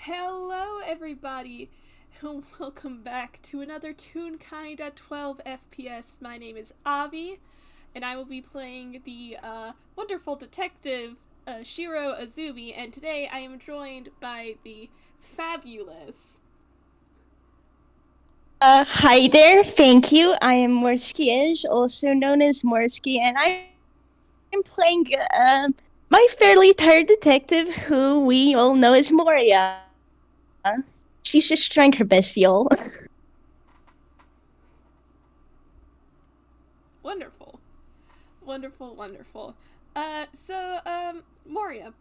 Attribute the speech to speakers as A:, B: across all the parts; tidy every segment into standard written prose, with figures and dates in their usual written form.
A: Hello, everybody, and welcome back to another Toonkind at 12 FPS. My name is Avi, and I will be playing the wonderful detective Shiro Azumi, and today I am joined by the fabulous.
B: Hi there, thank you. I am Morski, also known as Morski, and I'm playing my fairly tired detective who we all know as Moria. She's just trying her best, y'all.
A: Wonderful. Wonderful, wonderful. Moria,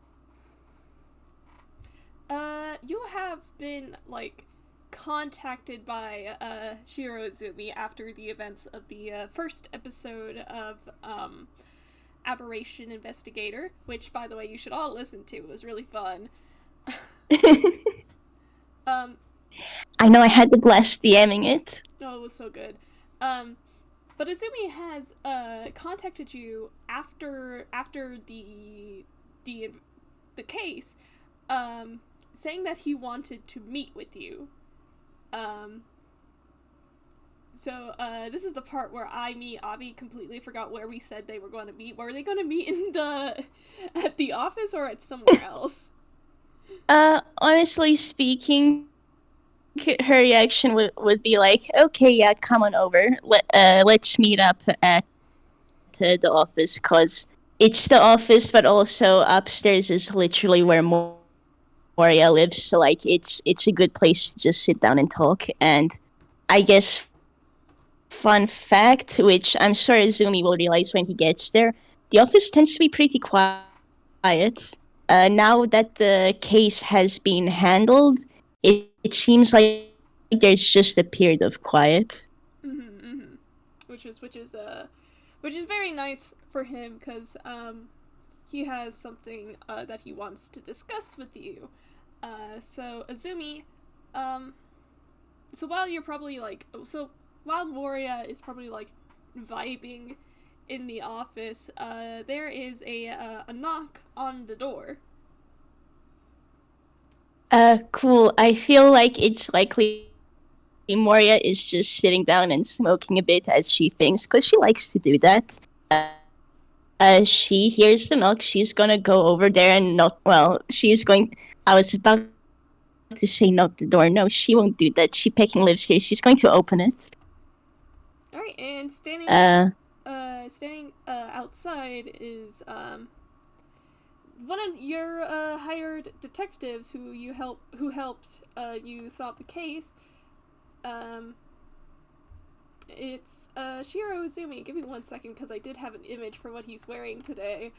A: you have been, contacted by Shiro Azumi after the events of the first episode of Aberration Investigator, which, by the way, you should all listen to. It was really fun. um,
B: I know I had the blast DMing it.
A: oh, it was so good. Um, but Azumi has contacted you after the the case, saying that he wanted to meet with you. Um, this is the part where Avi completely forgot where we said they were going to meet. Were they going to meet in the at the office or at somewhere else?
B: Honestly speaking, her reaction would be like, okay, yeah, come on over. Let's meet up at the office, because it's the office, but also upstairs is literally where Moria lives. So like, it's a good place to just sit down and talk. And I guess fun fact, which I'm sure Azumi will realize when he gets there, the office tends to be pretty quiet. Now that the case has been handled, it seems like there's just a period of quiet.
A: Mm-hmm, mm-hmm. Which is very nice for him because he has something that he wants to discuss with you. So Azumi, um, so while you're probably while Moria is probably vibing in the office, there is a knock on the door.
B: Cool. I feel like it's likely Moria is just sitting down and smoking a bit as she thinks, because she likes to do that. She hears the knock. She's gonna go over there and knock. Well, she's going. I was about to say knock the door. No, she won't do that. She pecking lives here. She's going to open it.
A: All right, and
B: Uh,
A: standing outside is one of your hired detectives who helped you solve the case. Um, it's Shiro Azumi. Give me 1 second because I did have an image for what he's wearing today.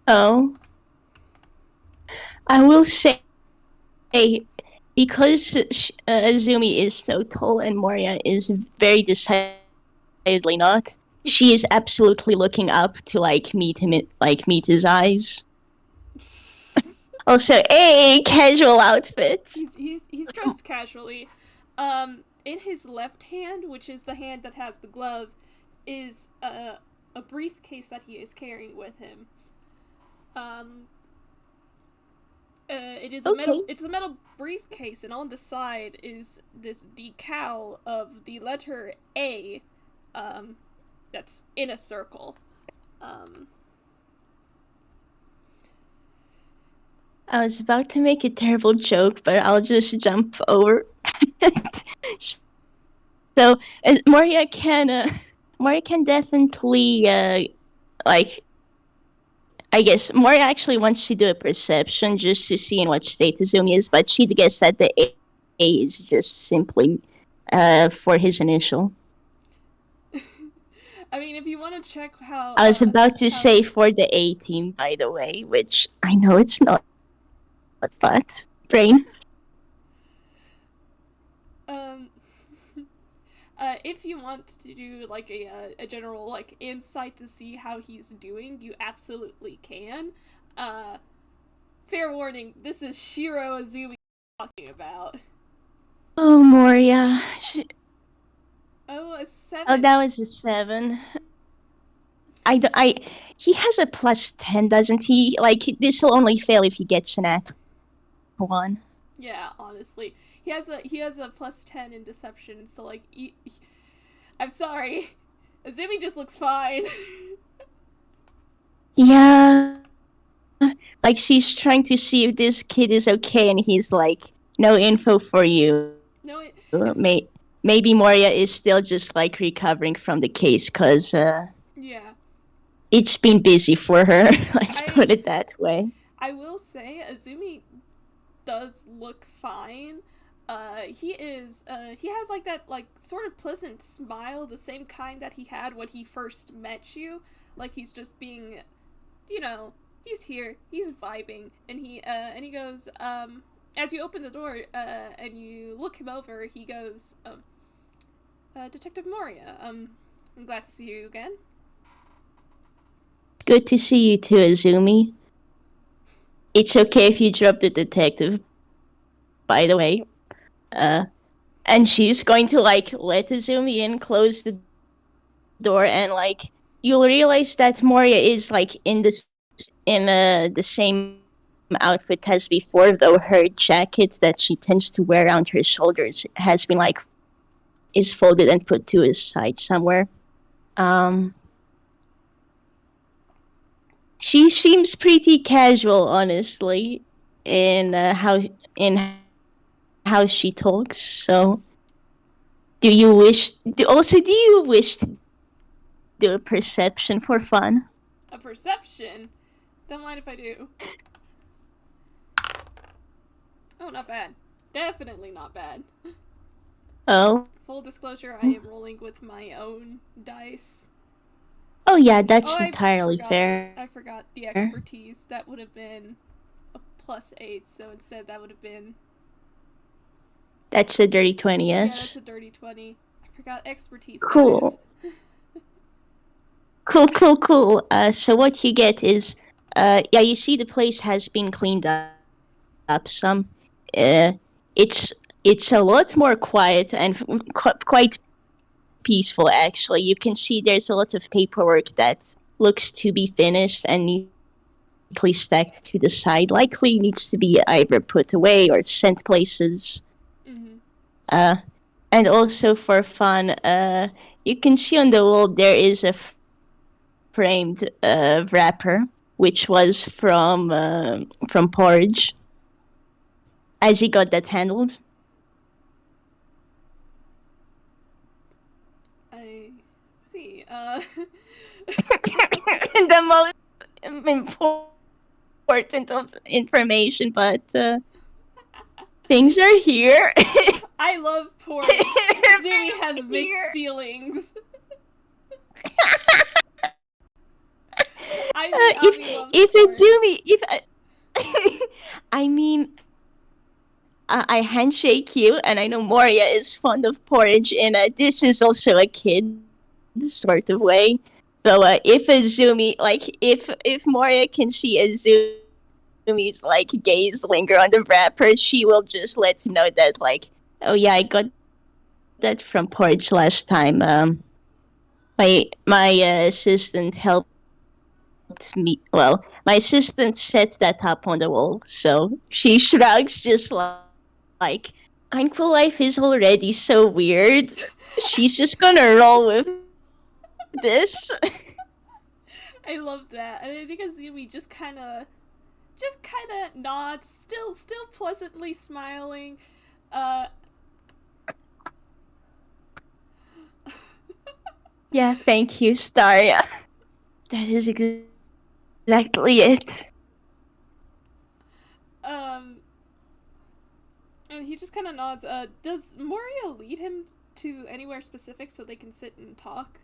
B: oh, I will say, because Azumi is so tall and Moria is very decidedly not. She is absolutely looking up to meet him, meet his eyes. Also, a casual outfit.
A: He's dressed casually. In his left hand, which is the hand that has the glove, is a briefcase that he is carrying with him. Um, it is a
B: Okay.
A: metal. It's a metal briefcase, and on the side is this decal of the letter A, that's in a circle. Um,
B: I was about to make a terrible joke, but I'll just jump over it. So Moria can definitely like I guess Moria actually wants to do a perception just to see in what state Izumi is, but she'd guess that the A is just simply for his initial.
A: I mean, if you want to check
B: I was about to
A: how
B: say for the A team, by the way, which I know it's not, but brain.
A: um if you want to do a general insight to see how he's doing, you absolutely can. Uh, Fair warning, this is Shiro Azumi talking about.
B: Oh, Moria.
A: Oh, a
B: Oh,
A: 7.
B: that was a 7. He has a +10, doesn't he? Like, this will only fail if he gets an at one.
A: Yeah, honestly, he has a +10 in deception. So like, I'm sorry, Azumi just looks fine.
B: Yeah. Like, she's trying to see if this kid is okay, and he's like, no info for you.
A: No, it's
B: Maybe Moria is still just, like, recovering from the case, because
A: yeah.
B: it's been busy for her. Let's
A: I
B: put it that way.
A: I will say Azumi does look fine. He has like that like sort of pleasant smile, the same kind that he had when he first met you. Like he's just being, you know, he's here, he's vibing, and he goes, as you open the door, and you look him over, he goes, Detective Moria, I'm glad to see you again.
B: Good to see you too, Azumi. It's okay if you drop the detective, by the way. And she's going to, like, let Azumi in, close the door, and, like, you'll realize that Moria is, like, in the same outfit as before, though her jacket that she tends to wear around her shoulders has been, like, is folded and put to his side somewhere. She seems pretty casual, honestly, in how she talks. So, do you wish? Do you wish to do a perception for fun?
A: A perception? Don't mind if I do. Oh, not bad. Definitely not bad.
B: Oh.
A: Full disclosure, I am rolling with my own dice.
B: Oh yeah, that's
A: Oh,
B: entirely fair.
A: I forgot the expertise. That would have been a +8, so instead that would have been...
B: That's a dirty 20, yes?
A: Yeah, that's a dirty 20. I forgot expertise,
B: cool.
A: guys.
B: Cool. So what you get is, yeah, you see the place has been cleaned up some. It's a lot more quiet and quite peaceful, actually. You can see there's a lot of paperwork that looks to be finished and neatly stacked to the side. Likely needs to be either put away or sent places.
A: Mm-hmm.
B: And also for fun, you can see on the wall there is a framed wrapper, which was from Porridge. As he got that handled.
A: I see.
B: The most important of information, but things are here.
A: I love Porridge. Zumi has mixed feelings.
B: If Azumi, I mean, I handshake you, and I know Moria is fond of Porridge, and this is also a kid sort of way. So if Azumi, like, if Moria can see Azumi's, like, gaze linger on the wrapper, she will just let him know that, like, oh yeah, I got that from Porridge last time. My assistant helped me. Well, my assistant set that up on the wall, so she shrugs, just like Uncle Life is already so weird. She's just gonna roll with this.
A: I love that, and I think Azumi just kind of nods, still pleasantly smiling.
B: Yeah, thank you, Staria. That is exactly it.
A: And he just kind of nods. Does Moria lead him to anywhere specific so they can sit and talk?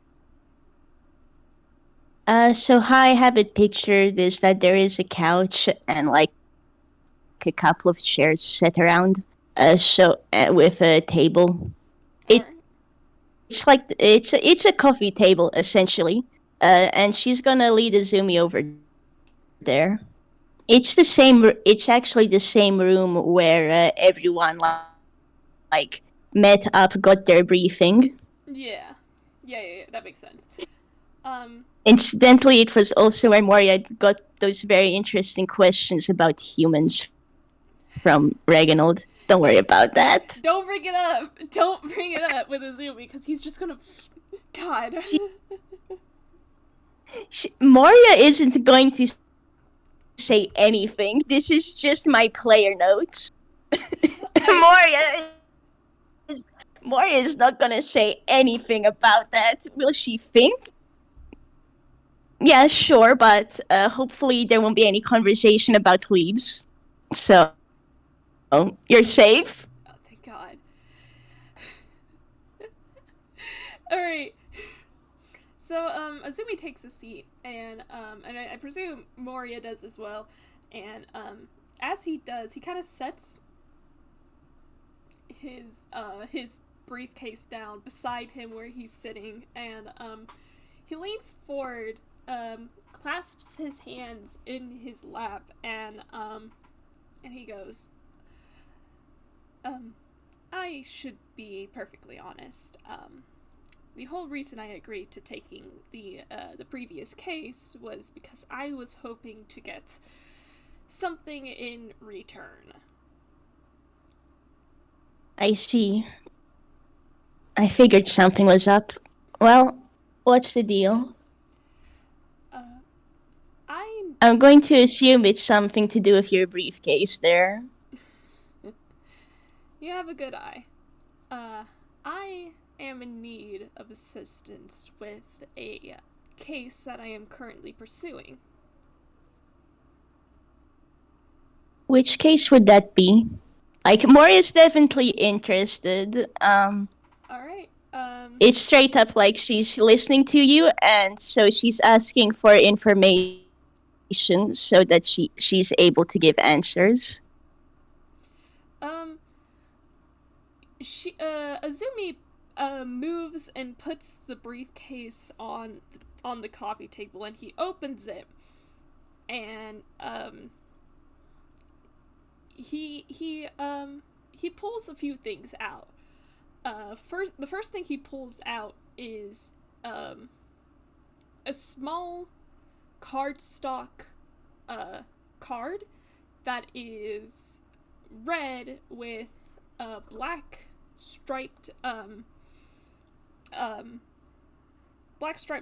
B: So how I have it pictured is that there is a couch and, like, a couple of chairs set around. With a table. It's like it's a coffee table essentially. And she's gonna lead Azumi over there. It's actually the same room where everyone like met up, got their briefing.
A: Yeah, that makes sense.
B: Incidentally, it was also where Moria got those very interesting questions about humans from Reginald. Don't worry about that.
A: Don't bring it up. Don't bring it up with Azumi because he's just gonna. God.
B: Moria isn't going to say anything. This is just my player notes. Moria is not gonna say anything about that. Will she think? Yeah, sure, but hopefully there won't be any conversation about leaves. So, you're safe.
A: Oh, thank God. Alright. So, Azumi takes a seat, and I presume Moria does as well. And, as he does, he kind of sets his briefcase down beside him where he's sitting, and, he leans forward, clasps his hands in his lap, and he goes, I should be perfectly honest. The whole reason I agreed to taking the previous case was because I was hoping to get something in return.
B: I see. I figured something was up. Well, what's the deal? I'm going to assume it's something to do with your briefcase there.
A: You have a good eye. I am in need of assistance with a case that I am currently pursuing.
B: Which case would that be? Like, Moria's definitely interested.
A: Alright,
B: It's straight up like she's listening to you, and so she's asking for information so that she's able to give answers.
A: Azumi moves and puts the briefcase on the coffee table, and he opens it, and he pulls a few things out. The first thing he pulls out is a small cardstock card that is red with black striped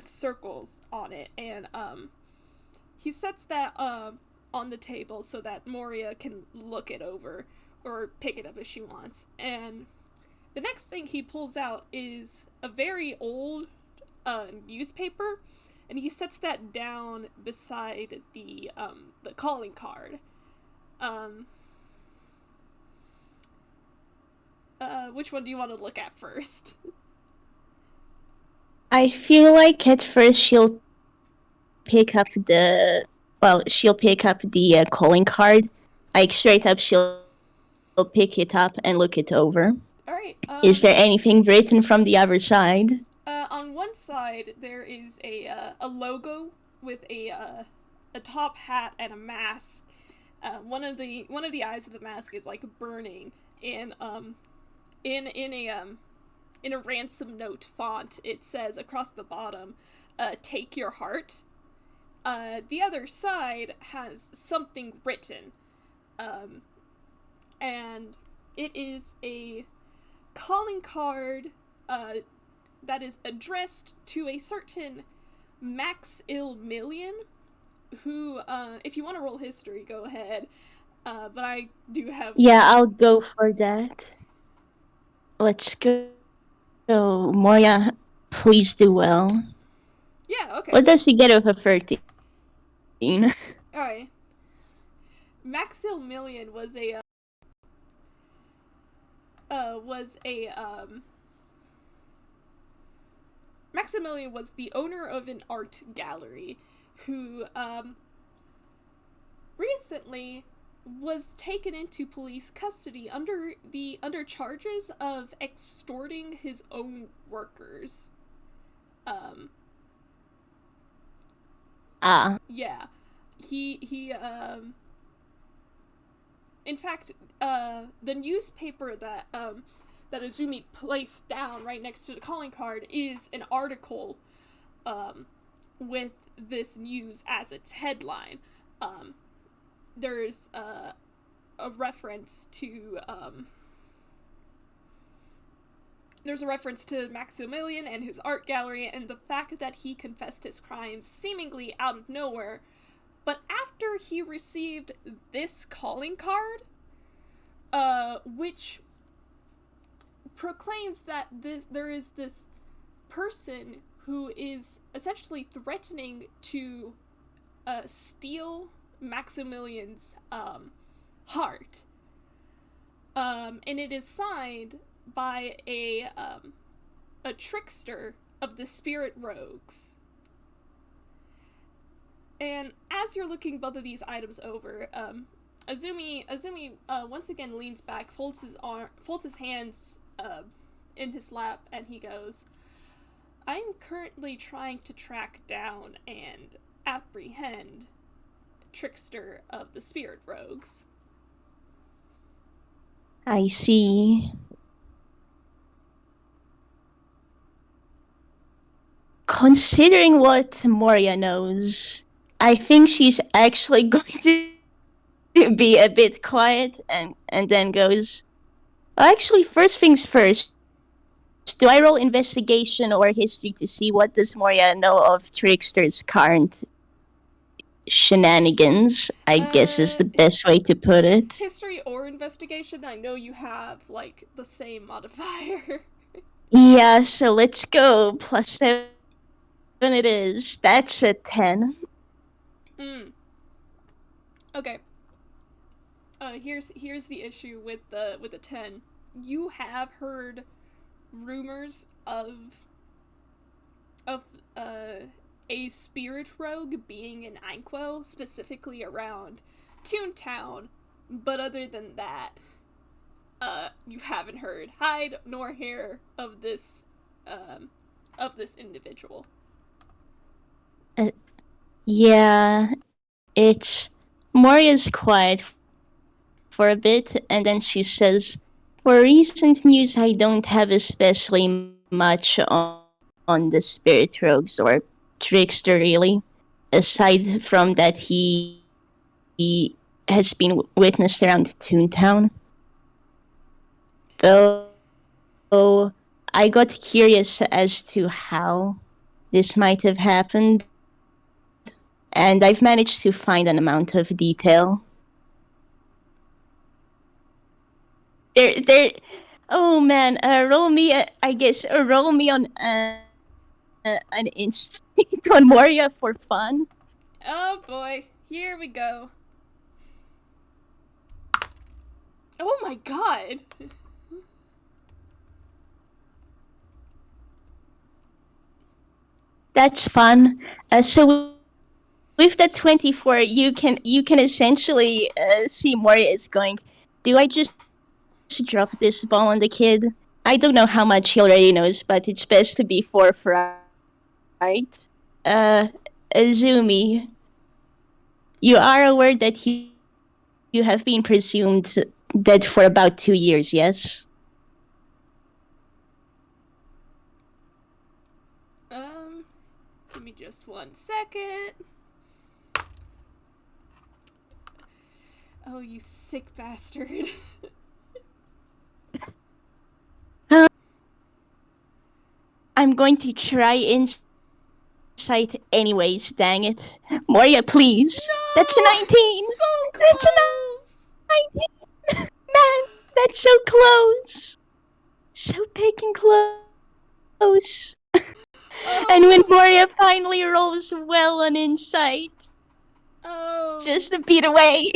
A: circles on it, and he sets that on the table so that Moria can look it over or pick it up if she wants. And the next thing he pulls out is a very old newspaper, and he sets that down beside the calling card. Which one do you want to look at first?
B: I feel like at first she'll pick up the calling card. Like, straight up, she'll pick it up and look it over.
A: Alright.
B: Is there anything written from the other side?
A: On one side, there is a logo with a top hat and a mask. One of the eyes of the mask is like burning, and in a ransom note font, it says across the bottom, "Take your heart." The other side has something written, and it is a calling card that is addressed to a certain Maximilian, who, if you want to roll history, go ahead. But I do have...
B: Yeah, I'll go for that. Let's go. Moria, please do well.
A: Yeah, okay.
B: What does she get with a 13?
A: Alright. Maximilian was Maximilian was the owner of an art gallery who, recently was taken into police custody under charges of extorting his own workers. Yeah. He in fact, the newspaper that Azumi placed down right next to the calling card is an article, with this news as its headline. There's a a reference to there's a reference to Maximilian and his art gallery and the fact that he confessed his crimes seemingly out of nowhere. But after he received this calling card, which proclaims that there is this person who is essentially threatening to steal Maximilian's heart, and it is signed by a trickster of the spirit rogues. And as you're looking both of these items over, Azumi once again leans back, folds his hands in his lap, and he goes, "I am currently trying to track down and apprehend trickster of the spirit rogues."
B: I see. Considering what Moria knows, I think she's actually going to be a bit quiet and then goes, "Actually, first things first, do I roll investigation or history to see what does Moria know of Trickster's current shenanigans?" I guess is the best way to put it.
A: History or investigation? I know you have, like, the same modifier.
B: Yeah, so let's go. +7 it is. That's a 10.
A: Okay. Here's the issue with the 10. You have heard rumors of a spirit rogue being in Inkwell, specifically around Toontown, but other than that, you haven't heard hide nor hair of this individual.
B: Yeah, it's Moria's quiet for a bit, and then she says, "For recent news, I don't have especially much on the spirit rogues or trickster, really. Aside from that, he has been witnessed around Toontown. Though I got curious as to how this might have happened, and I've managed to find an amount of detail. There. Oh man, roll me on an instinct on Moria for fun."
A: Oh boy, here we go. Oh my god!
B: That's fun. So with the 24, you can essentially see Moria is going, "Do I just drop this ball on the kid? I don't know how much he already knows, but it's best to be forthright. Azumi, you are aware that you have been presumed dead for about 2 years, yes?"
A: Give me just 1 second. Oh, you sick bastard.
B: I'm going to try insight anyways, dang it. Moria, please.
A: No!
B: That's a 19!
A: So close!
B: That's a 19! Man, that's so close! So picking close.
A: Oh.
B: And when Moria finally rolls well on insight,
A: oh.
B: just a beat away.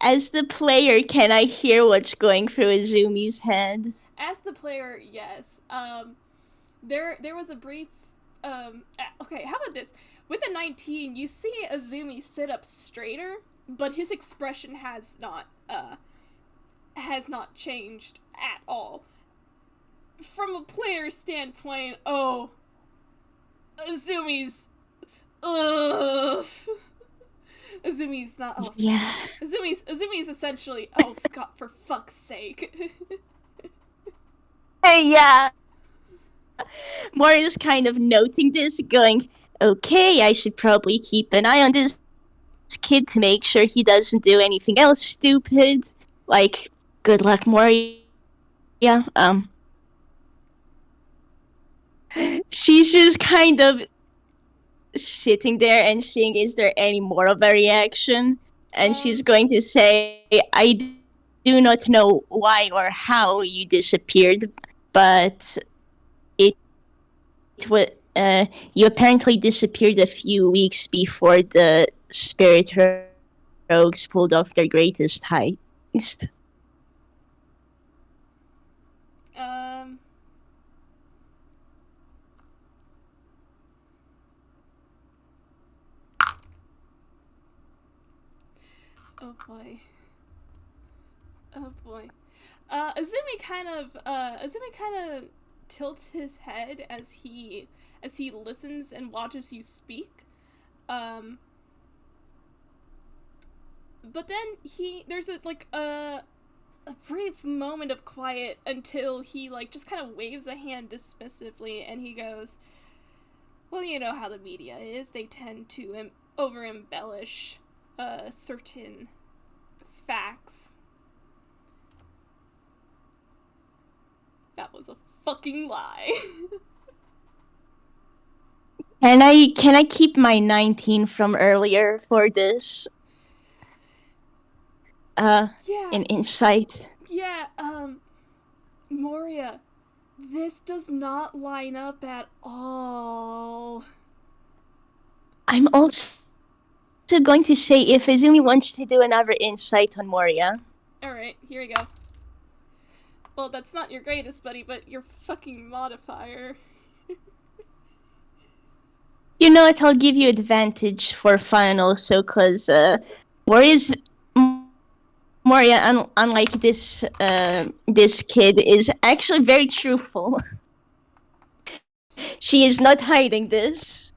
B: As the player, can I hear what's going through Azumi's head?
A: As the player, yes. There was a brief. Okay, how about this? With a 19, you see Azumi sit up straighter, but his expression has not changed at all. From a player standpoint, oh, Azumi's, Azumi's not. Oh,
B: yeah.
A: Azumi's essentially. Oh God, for fuck's sake.
B: Hey, yeah. Moria's kind of noting this, going, okay, I should probably keep an eye on this kid to make sure he doesn't do anything else stupid. Like, good luck, Moria. She's just kind of sitting there and seeing, is there any more of a reaction? And she's going to say, I do not know why or how you disappeared, but it was you apparently disappeared a few weeks before the spirit rogues pulled off their greatest heist.
A: Oh boy. Oh boy. Azumi kind of tilts his head as he listens and watches you speak. But then there's a brief moment of quiet until he just kind of waves a hand dismissively and he goes, "Well, you know how the media is. They tend to over embellish certain facts." That was a fucking lie.
B: Can I keep my 19 from earlier for this?
A: Yeah.
B: An insight.
A: Yeah, Moria, this does not line up at all.
B: I'm also going to say if Azumi wants to do another insight on Moria.
A: Alright, here we go. Well, that's not your greatest, buddy, but your fucking modifier.
B: You know what, I'll give you advantage for fun also, because Moria, unlike this kid, is actually very truthful. She is not hiding this.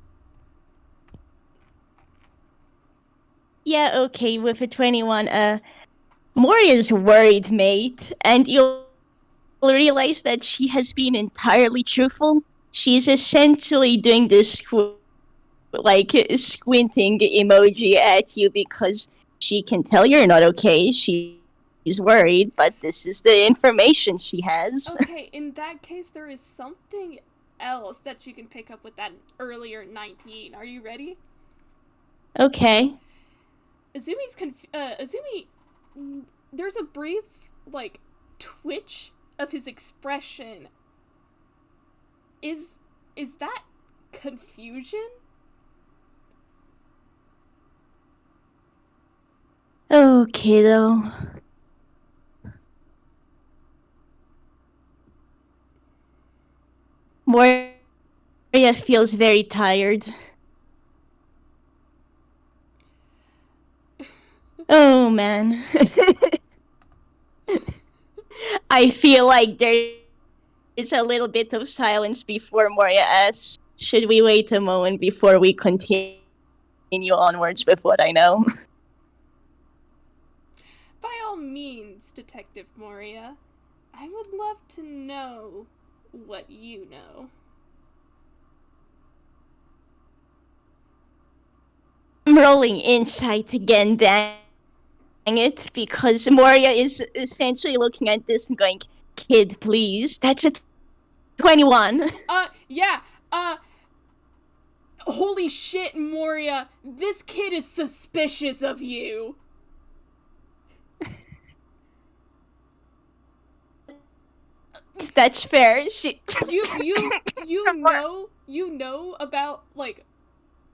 B: Yeah, okay, with a 21, Moria's worried, mate, and you'll realize that she has been entirely truthful. She's essentially doing this squinting emoji at you because she can tell you're not okay. She's worried, but this is the information she has.
A: Okay, in that case, there is something else that you can pick up with that earlier 19. Are you ready?
B: Okay.
A: Azumi, there's a brief, twitch of his expression. Is that confusion?
B: Okay, though. Moria feels very tired. Oh, man. I feel like there is a little bit of silence before Moria asks, should we wait a moment before we continue onwards with what I know?
A: By all means, Detective Moria. I would love to know what you know.
B: I'm rolling insight again, dang it, because Moria is essentially looking at this and going, kid, please. That's a 21.
A: Yeah. Holy shit, Moria. This kid is suspicious of you.
B: That's fair.
A: You know about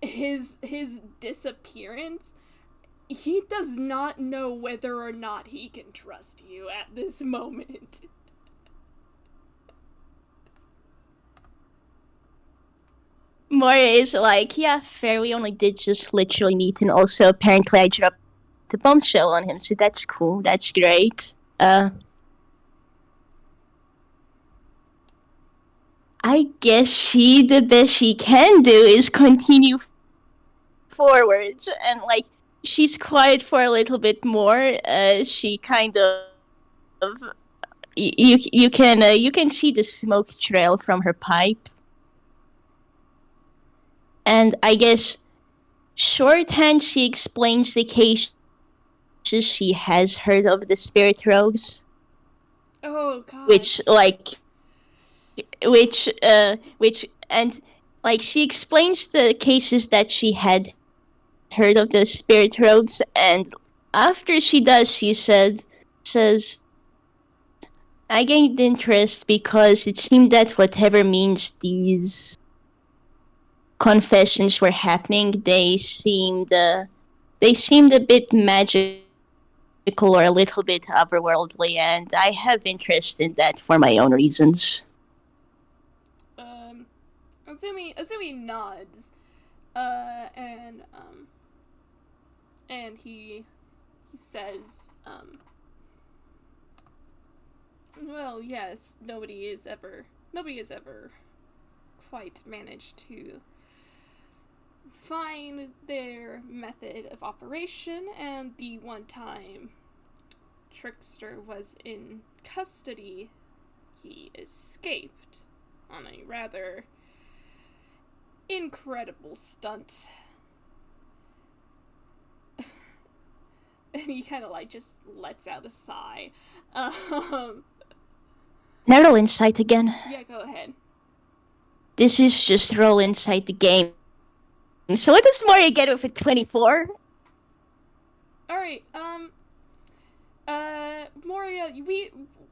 A: his disappearance. He does not know whether or not he can trust you at this moment.
B: Moria is like, yeah, fair, we only did just literally meet, and also apparently I dropped the bombshell on him, so that's cool, that's great. I guess the best she can do is continue forwards, and she's quiet for a little bit more. She kind of you can see the smoke trail from her pipe. And I guess shorthand, she explains the cases she has heard of the spirit rogues,
A: Oh God.
B: which like which and like she explains the cases that she had heard of the spirit rogues, and after she does, she says I gained interest because it seemed that whatever means these confessions were happening, they seemed a bit magical or a little bit otherworldly, and I have interest in that for my own reasons.
A: Um, Azumi nods, and he says, well, yes, nobody has ever quite managed to find their method of operation, and the one time Trickster was in custody, he escaped on a rather incredible stunt. And he kind of like just lets out a sigh.
B: Now roll insight again.
A: Yeah, go ahead.
B: This is just roll inside the game. So what does Moria get with a 24?
A: Alright, Moria,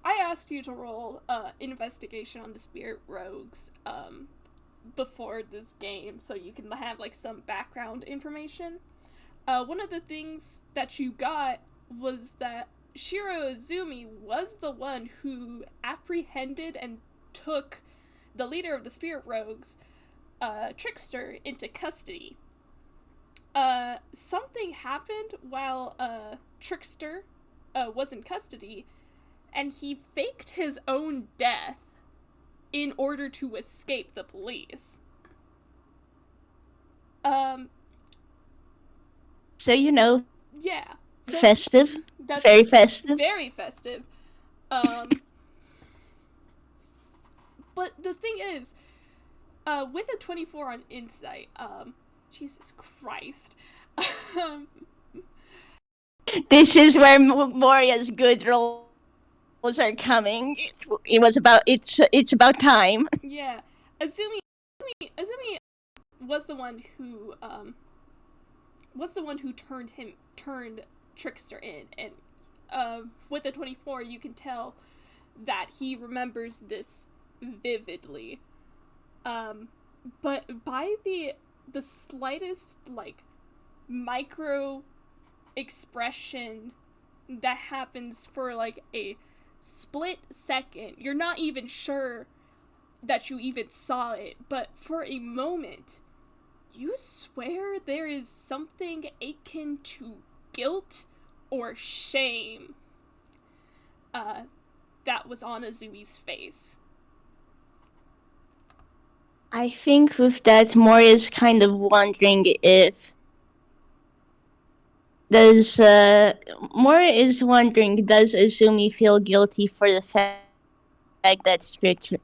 A: I asked you to roll, investigation on the spirit rogues, before this game, so you can have, like, some background information. One of the things that you got was that Shiro Azumi was the one who apprehended and took the leader of the spirit rogues, Trickster, into custody. Something happened while Trickster was in custody, and he faked his own death in order to escape the police.
B: So, you know,
A: Yeah. So
B: festive.
A: that's
B: Very festive.
A: very festive. But the thing is, with a 24 on insight, Jesus Christ.
B: This is where Moria's good rolls are coming. It's about time.
A: Yeah. Azumi was the one who turned Trickster in, and with a 24 you can tell that he remembers this vividly. But by the slightest, like, micro expression that happens for, like, a split second, you're not even sure that you even saw it, but for a moment, you swear there is something akin to guilt or shame that was on Azumi's face.
B: I think with that, Moria's kind of wondering if Moria is wondering, does Azumi feel guilty for the fact that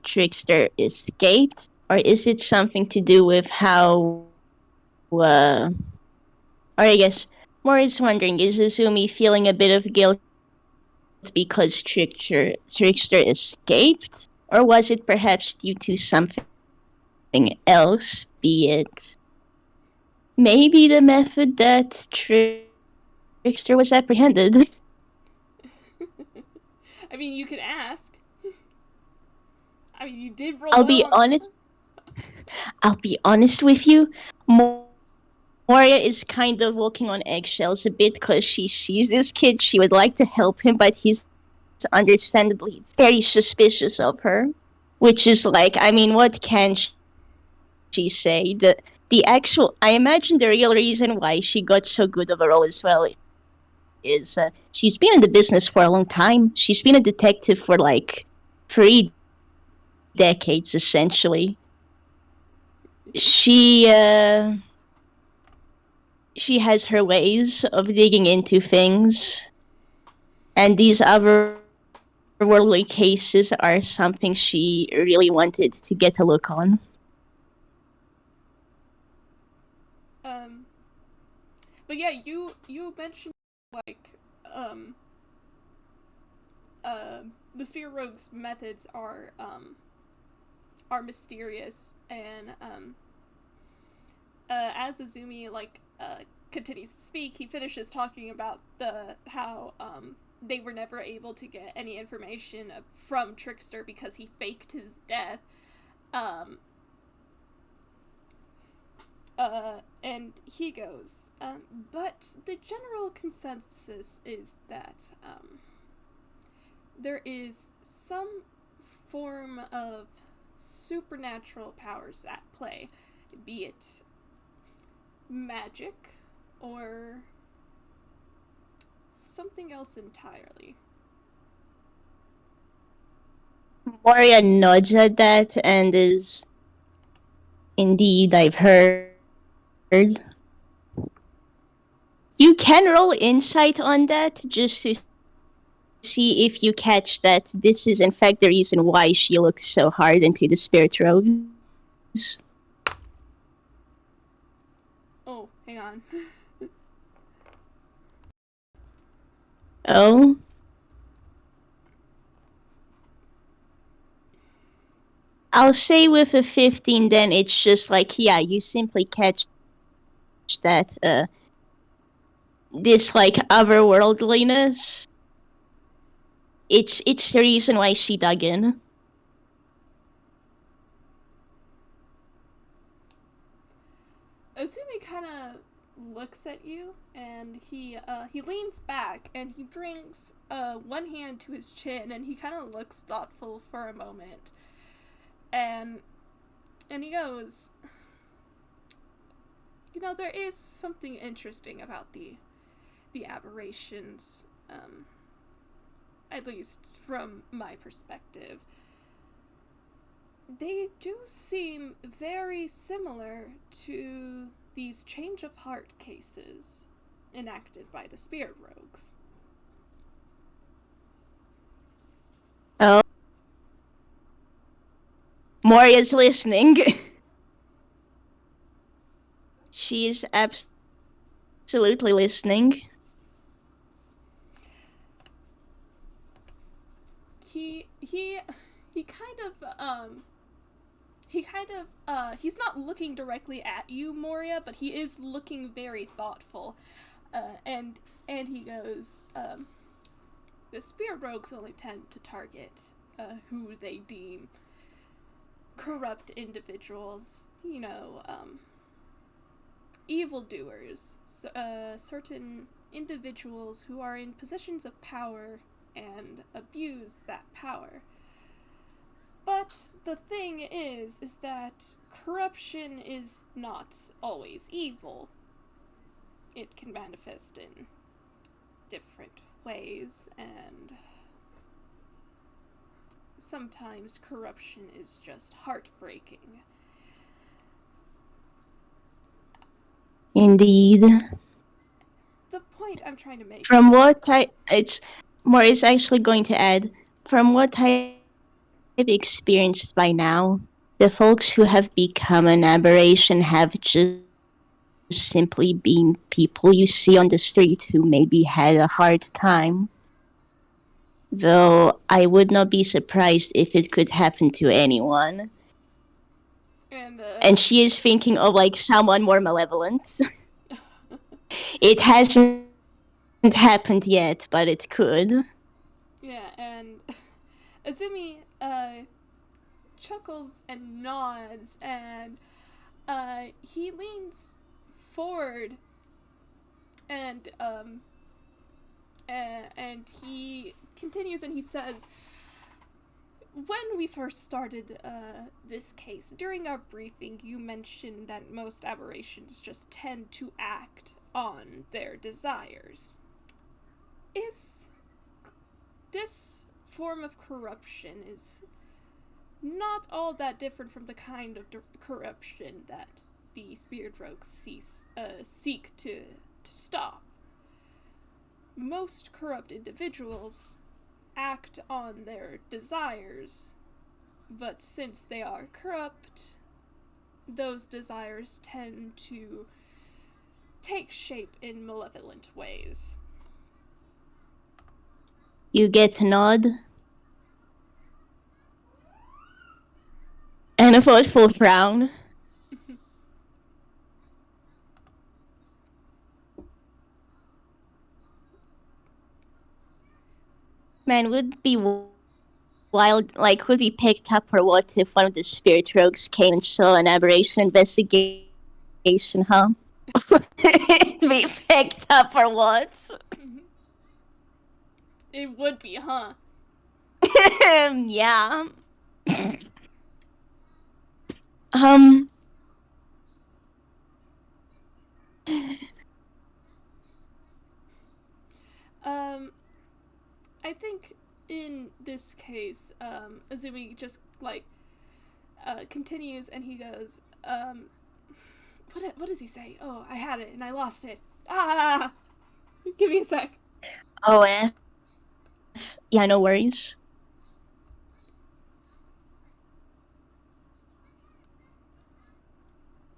B: Trickster escaped, or is it something to do with how? Or I guess Moria's wondering, is Azumi feeling a bit of guilt because Trickster escaped, or was it perhaps due to something else, be it maybe the method that Trickster was apprehended?
A: I mean, you could ask. I mean, you did roll.
B: I'll be honest with you. Moria is kind of walking on eggshells a bit because she sees this kid. She would like to help him, but he's understandably very suspicious of her. Which is like, I mean, what can she say? I imagine the real reason why she got so good of a role as well is she's been in the business for a long time. She's been a detective for like 3 decades, essentially. She has her ways of digging into things, and these otherworldly cases are something she really wanted to get a look on.
A: but yeah, you mentioned like um the spirit rogue's methods are mysterious, and as Azumi continues to speak, he finishes talking about the how they were never able to get any information from Trickster because he faked his death. Um, and he goes, but the general consensus is that there is some form of supernatural powers at play, be it magic or something else entirely.
B: Moria nods at that and is indeed, I've heard. You can roll insight on that just to see if you catch that this is in fact the reason why she looks so hard into the spirit robes.
A: Oh, hang on.
B: Oh? I'll say with a 15 then it's just like, yeah, you simply catch that, this, like, otherworldliness. It's the reason why she dug in.
A: Azumi kind of looks at you, and he leans back, and he brings one hand to his chin, and he kind of looks thoughtful for a moment, and he goes, there is something interesting about the aberrations, at least from my perspective. They do seem very similar to these change of heart cases enacted by the spirit rogues.
B: Oh. Moria's listening. She is absolutely listening.
A: He kind of he's not looking directly at you, Moria, but he is looking very thoughtful. And he goes, the spirit rogues only tend to target who they deem corrupt individuals, evildoers, certain individuals who are in positions of power and abuse that power. But the thing is that corruption is not always evil. It can manifest in different ways, and sometimes corruption is just heartbreaking.
B: Indeed.
A: The point I'm trying to make...
B: From what Moria's actually going to add, from what I've experienced by now, the folks who have become an aberration have just simply been people you see on the street who maybe had a hard time. Though I would not be surprised if it could happen to anyone. And she is thinking of, like, someone more malevolent. It hasn't happened yet, but it could.
A: Yeah, and Azumi chuckles and nods, and he leans forward, and he continues, and he says, when we first started this case, during our briefing, you mentioned that most aberrations just tend to act on their desires. Is this form of corruption is not all that different from the kind of corruption that the spirit rogues seek to stop. Most corrupt individuals act on their desires, but since they are corrupt, those desires tend to take shape in malevolent ways.
B: You get a nod. And a thoughtful frown. Man, would be wild, like, would be picked up, or what if one of the spirit rogues came and saw an aberration investigation, huh? It'd be picked up, or what?
A: It would be, huh?
B: Yeah.
A: I think in this case, Azumi just, like, continues and he goes, what does he say? Oh, I had it and I lost it. Ah! Give me a sec.
B: Oh, yeah, no worries.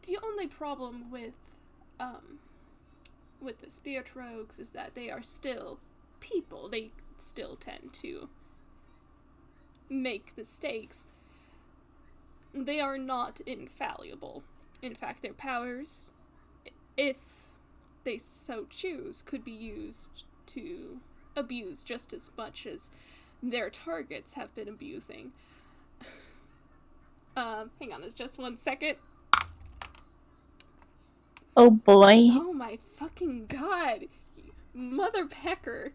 A: The only problem with the spirit rogues is that they are still people. They still tend to make mistakes. They are not infallible. In fact, their powers, if they so choose, could be used to abuse just as much as their targets have been abusing. Hang on, just 1 second.
B: Oh boy.
A: Oh my fucking god. Mother pecker.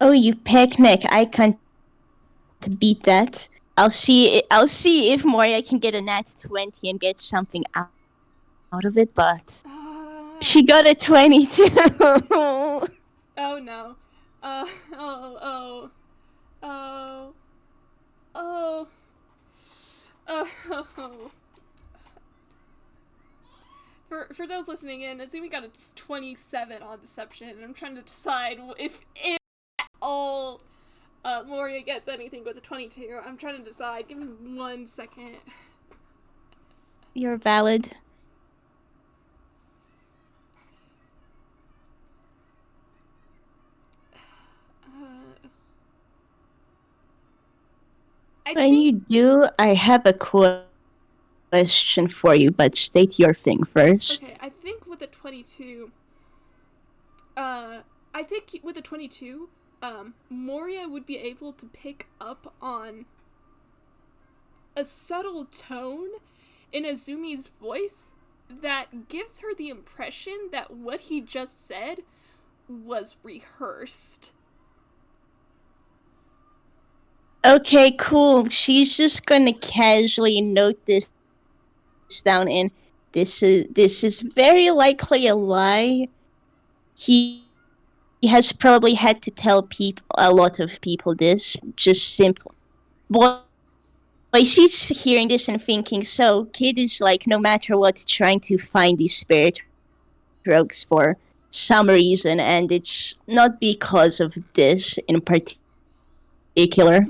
B: Oh, you picnic. I can't beat that. I'll see if Moria can get a nat 20 and get something out of it, but she got a 22.
A: Oh no. Oh. For those listening in, Azumi got a 27 on deception, and I'm trying to decide if at all Moria gets anything with a 22. I'm trying to decide. Give me 1 second.
B: You're valid. When you do, I have a question for you, but state your thing first.
A: Okay, I think with a 22, Moria would be able to pick up on a subtle tone in Azumi's voice that gives her the impression that what he just said was rehearsed.
B: Okay, cool. She's just gonna casually note this down in. This is very likely a lie. He has probably had to tell a lot of people this. Just simple. Boy, she's hearing this and thinking, so kid is like, no matter what, trying to find these spirit rogues for some reason, and it's not because of this in particular.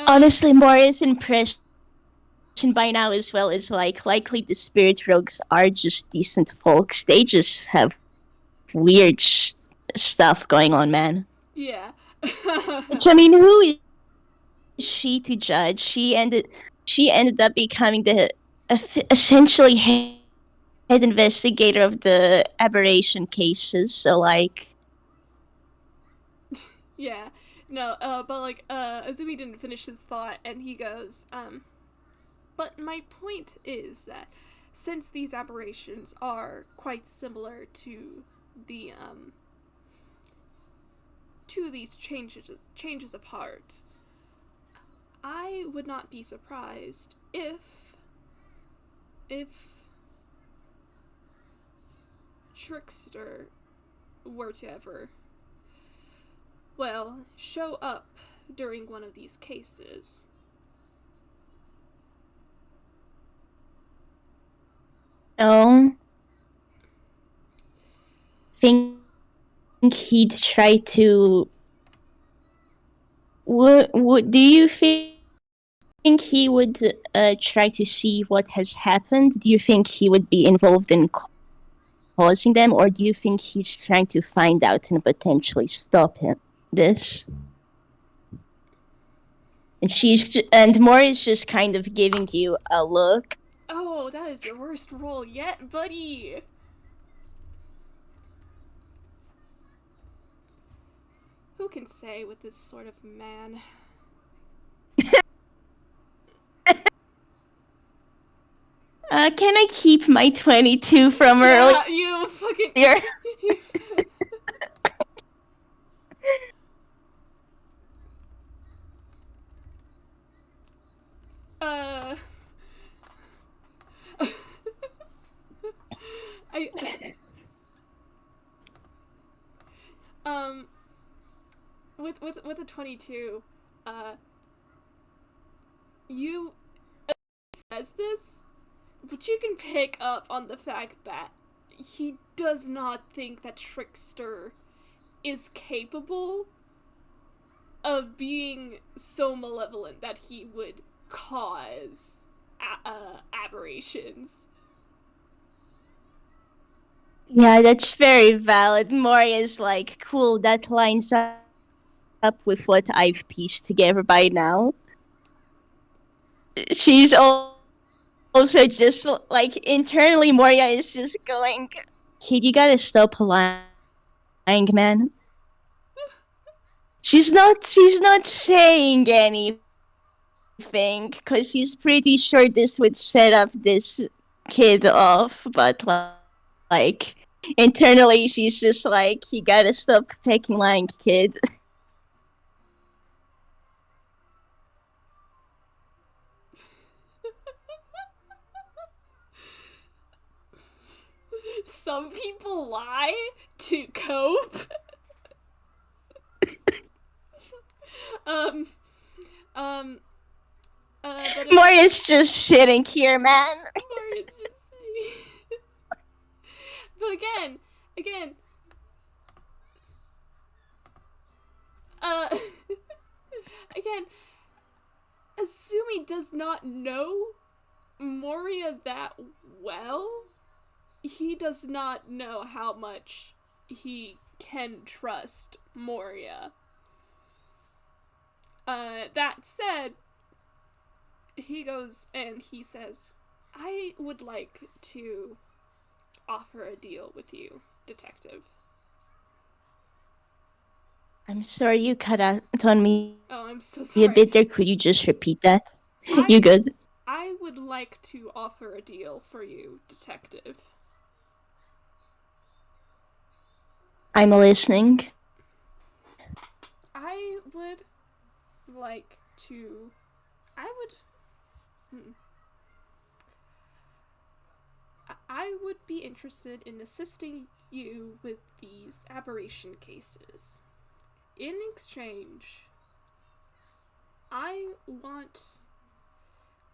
B: Honestly, Moria's impression by now as well is like, likely the spirit rogues are just decent folks. They just have weird stuff going on, man.
A: Yeah.
B: Which, I mean, who is she to judge? She ended up becoming the essentially head investigator of the aberration cases, so like...
A: Yeah. No, but like, Azumi didn't finish his thought, and he goes, but my point is that since these aberrations are quite similar to the, to these changes of heart, I would not be surprised if Trickster were to ever, well, show up during one of these cases.
B: Oh. Think he'd try to... What do you think think he would try to see what has happened? Do you think he would be involved in causing them, or do you think he's trying to find out and potentially stop this? And Moria's just kind of giving you a look.
A: Oh, that is your worst roll yet, buddy! Who can say with this sort of man?
B: Can I keep my 22 from earlier?
A: Yeah, you fucking. uh. I. With a 22, you says this, but you can pick up on the fact that he does not think that Trickster is capable of being so malevolent that he would cause aberrations.
B: Yeah, that's very valid. Moria's like, cool, that lines up with what I've pieced together by now. She's also just like internally, Moria is just going, kid, you gotta stop lying, man. She's not saying anything because she's pretty sure this would set up this kid off, but like internally she's just like, you gotta stop fucking lying, kid.
A: Some people lie to cope. um, um, but
B: Moria's just sitting here, man.
A: Moria's just sitting. But again, again, Azumi does not know Moria that well. He does not know how much he can trust Moria. That said, he goes and he says, I would like to offer a deal with you, detective.
B: I'm sorry you cut out on me.
A: Oh, I'm so sorry.
B: A bit there. Could you just repeat that? You good?
A: I would like to offer a deal for you, detective.
B: I'm listening.
A: I would like to. I would be interested in assisting you with these aberration cases. In exchange, I want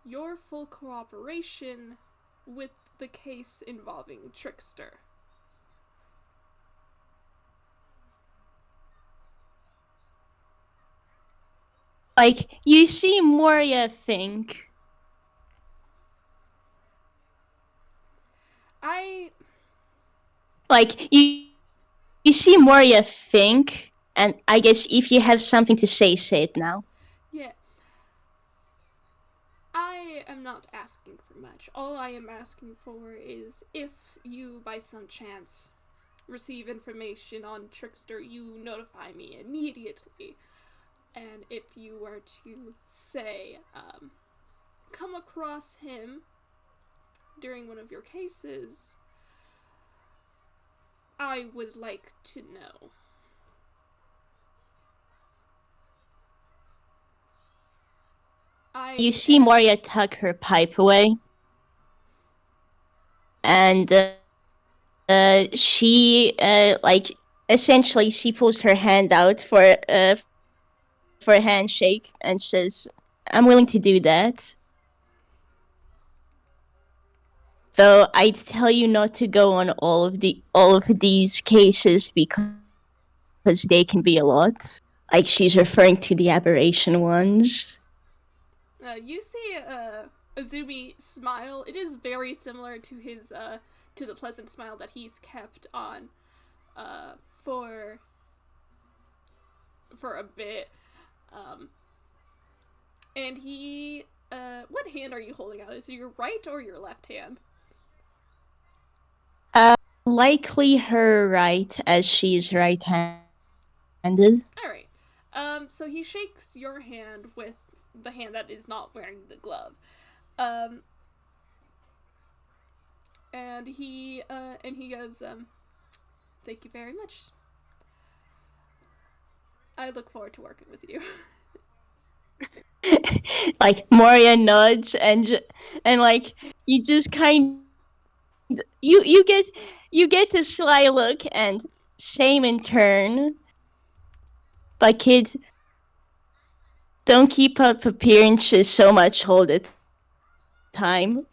A: your full cooperation with the case involving Trickster.
B: Like, you see Moria think. Like, you see Moria think, and I guess if you have something to say it now.
A: Yeah. I am not asking for much. All I am asking for is if you, by some chance, receive information on Trickster, you notify me immediately. And if you were to, say, come across him during one of your cases, I would like to know.
B: You see Moria tuck her pipe away. And she, like, essentially she pulls her hand out for a handshake and says, I'm willing to do that. Though I'd tell you not to go on all of these cases because they can be a lot. Like, she's referring to the aberration ones.
A: You see Azumi smile. It is very similar to his to the pleasant smile that he's kept on for a bit. And he what hand are you holding out? Is it your right or your left hand?
B: Likely her right, as she's right-handed.
A: Alright. So he shakes your hand with the hand that is not wearing the glove. And he goes, thank you very much. I look forward to working with you.
B: Like Moria nods and like you just you get a sly look and same in turn. But kids, don't keep up appearances so much all the time.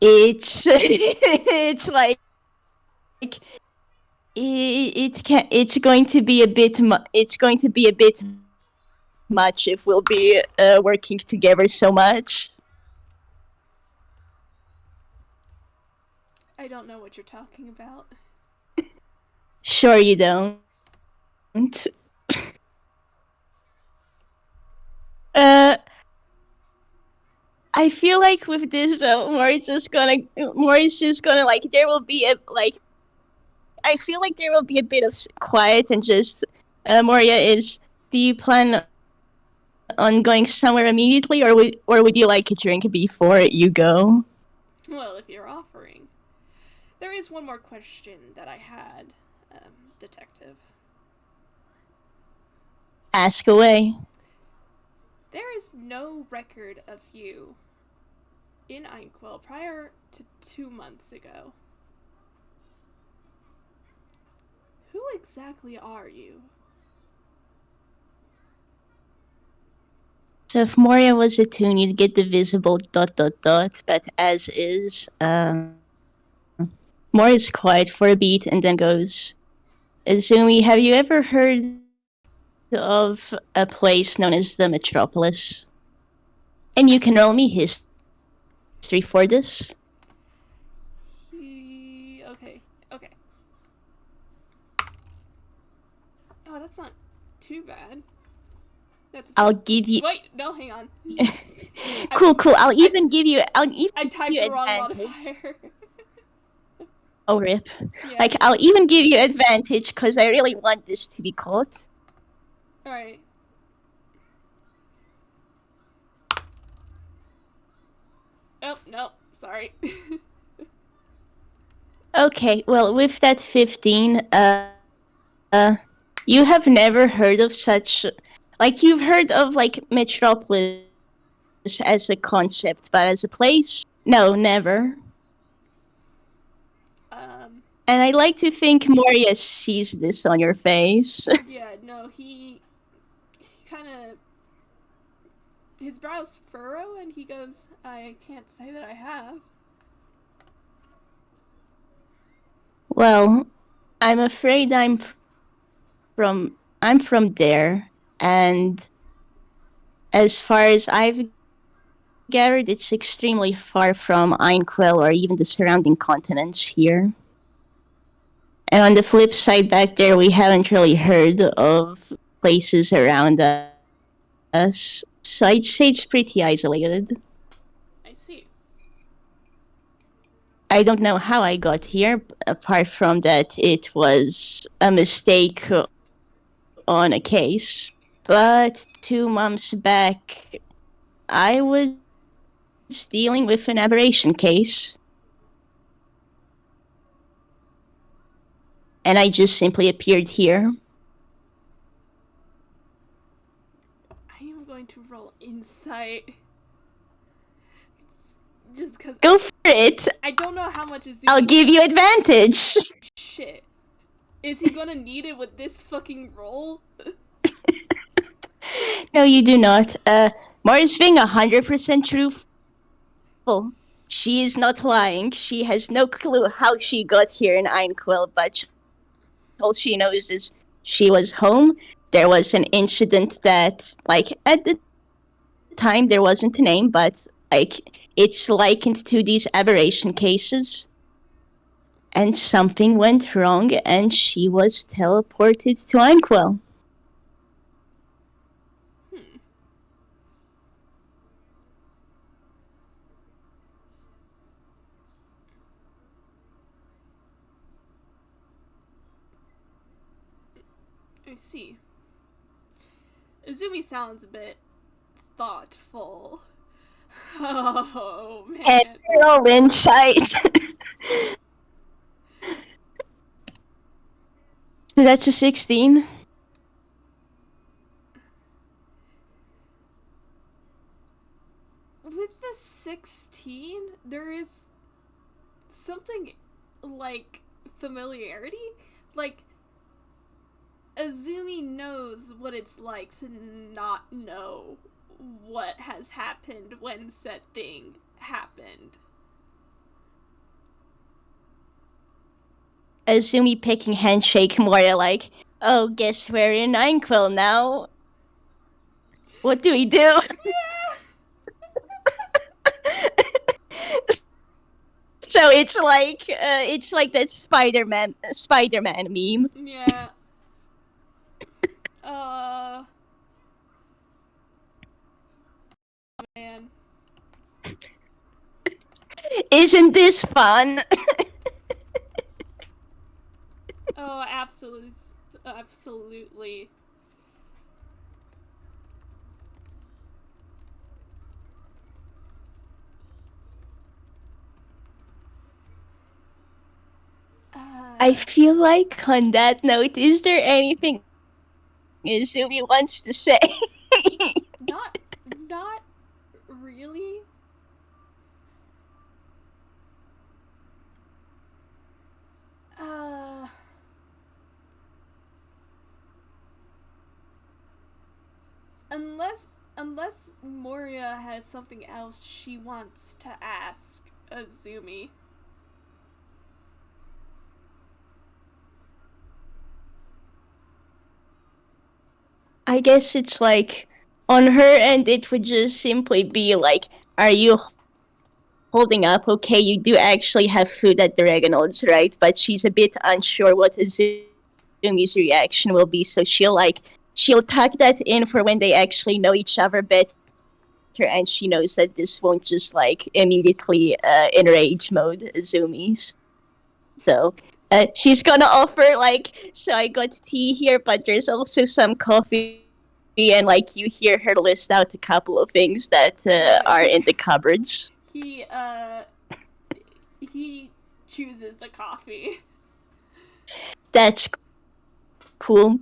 B: It's it's like it's going to be a bit much if we'll be working together so much.
A: I don't know what you're talking about.
B: Sure you don't. I feel like with this though, Mori's just gonna like there will be a like. I feel like there will be a bit of quiet and just Moria is. Do you plan on going somewhere immediately, or would you like a drink before you go?
A: Well, if you're offering. There is one more question that I had, detective.
B: Ask away.
A: There is no record of you in Einquell prior to 2 months ago. Who exactly are you?
B: So if Moria was a toon, you'd get the visible ... But as is, Moria's quiet for a beat and then goes, Azumi, have you ever heard of a place known as the Metropolis? And you can roll me history for this.
A: Okay. Oh, that's not too bad.
B: I'll give you.
A: Wait, no, hang on.
B: Cool. I'll even give you.
A: I typed the wrong modifier.
B: Oh, rip. Yeah. Like, I'll even give you advantage because I really want this to be caught.
A: Alright. Oh, no. Sorry.
B: Okay, well, with that 15, you have never heard of such... Like, you've heard of, like, Metropolis as a concept, but as a place? No, never. And I like to think Moria sees this on your face.
A: Yeah, no, he kind of... His brows furrow, and he goes, I can't say that I have.
B: Well, I'm afraid I'm from there, and as far as I've gathered, it's extremely far from Einquell or even the surrounding continents here. And on the flip side, back there, we haven't really heard of places around us. So I'd say it's pretty isolated.
A: I see.
B: I don't know how I got here, apart from that it was a mistake on a case. But 2 months back, I was dealing with an aberration case. And I just simply appeared here.
A: I am going to roll insight. Just because.
B: Go for it!
A: I don't know how much Azumi...
B: I'll give you advantage!
A: Shit. Is he gonna need it with this fucking roll?
B: No, you do not. Moria's being 100% truthful. She is not lying. She has no clue how she got here in Einquell, but all she knows is she was home. There was an incident that, like, at the time there wasn't a name, but like it's likened to these aberration cases. And something went wrong, and she was teleported to Inkwell.
A: Hmm. I see. Azumi sounds a bit thoughtful. Oh,
B: And
A: man.
B: roll insight. So that's a 16.
A: With the 16, there is something like familiarity. Like, Azumi knows what it's like to not know what has happened when said thing happened.
B: Azumi picking handshake Moria like, oh, guess we're in Inkwell now. What do we do?
A: Yeah!
B: So it's like that Spider-Man meme.
A: Yeah. Uh. Man.
B: Isn't this fun?
A: Oh, absolutely. Absolutely.
B: I feel like on that note, is there anything Izumi wants to say?
A: Not really. Uh, unless unless Moria has something else she wants to ask Azumi.
B: I guess it's like on her end, it would just simply be like, "Are you holding up? Okay, you do actually have food at the Reginald's, right?" But she's a bit unsure what Azumi's reaction will be, so she'll tuck that in for when they actually know each other better, and she knows that this won't just like immediately enrage mode Azumi's. So she's gonna offer like, so I got tea here, but there's also some coffee, and like you hear her list out a couple of things that are in the cupboards.
A: He chooses the coffee.
B: That's cool.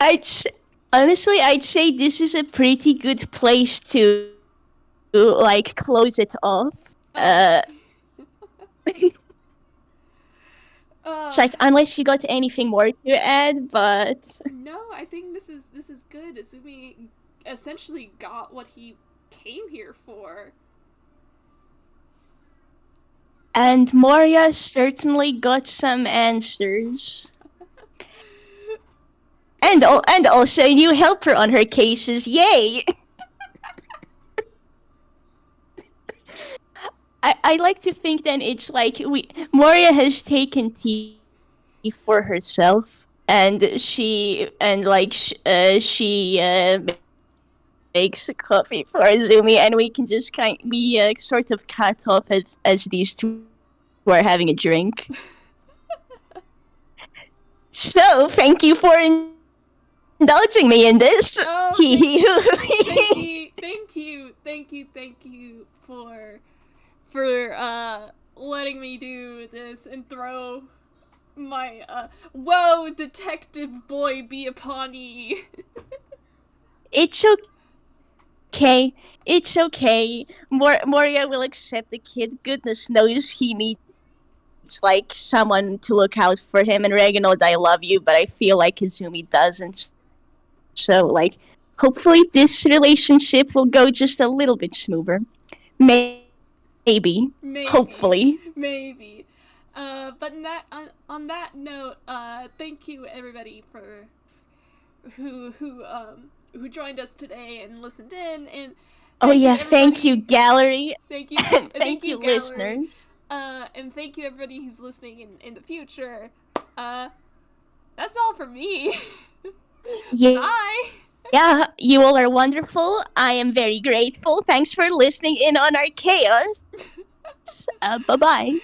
B: I'd honestly, I'd say this is a pretty good place to like close it off.
A: Oh.
B: It's like unless you got anything more to add, but
A: no, I think this is good. Azumi essentially got what he came here for.
B: and Moria certainly got some answers. And also a new helper on her cases. Yay! I like to think then it's like Moria has taken tea for herself, and she makes coffee for Azumi, and we can just sort of cut off as these two are having a drink. So thank you for indulging me in this.
A: Oh, thank you for letting me do this and throw my whoa, detective boy be upon ye.
B: It's okay. It's okay. Moria will accept the kid. Goodness knows he needs like someone to look out for him. And Reginald, I love you, but I feel like Izumi doesn't. So like, hopefully this relationship will go just a little bit smoother. Maybe. Hopefully.
A: Maybe. But on that note, thank you everybody for who joined us today and listened in, and
B: Oh
A: Thank you,
B: yeah, thank you,
A: everybody.
B: gallery.
A: Thank you,
B: Thank you,
A: gallery.
B: listeners.
A: And thank you, everybody who's listening in the future. That's all from me.
B: Yeah,
A: Bye.
B: yeah, you all are wonderful. I am very grateful. Thanks for listening in on our chaos. Bye bye.